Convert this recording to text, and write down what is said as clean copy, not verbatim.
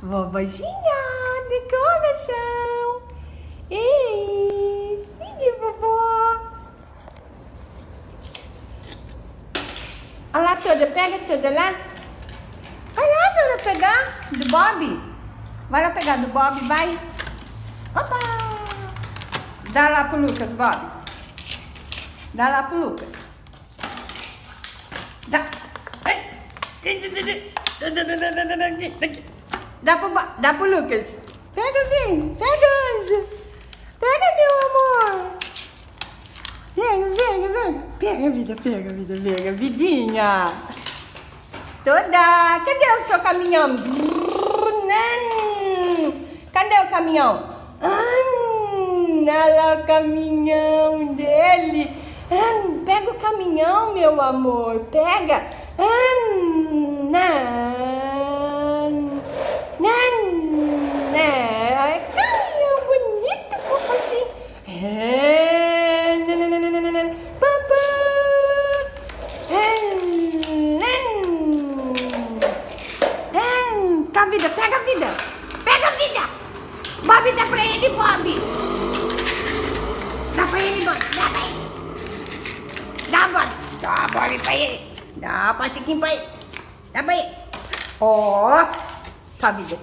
Vovozinha de coração. Ei, vovó. Olha lá toda, pega toda lá. Vai lá, Dora, pegar do Bob. Vai lá pegar do Bob, vai. Opa! Dá lá pro Lucas, Bob. Dá lá pro Lucas. Dá. Dá pro Lucas. Pega, vem. Pega, pega, meu amor. Vem. Pega, vida. Vidinha. Toda. Cadê o seu caminhão? Cadê o caminhão? Olha lá o caminhão dele. Pega o caminhão, meu amor. Pega. Ai, bonito, fofo assim. Tá, vida, pega a vida. Pega a vida. Bob, dá pra ele, Bob. Dá pra ele, Bob. Dá pra ele. Dá, Bob. Dá, Bob, pra ele. Dá, Paciquinho pra ele. Dá pra ele. Ó. Tá, vida.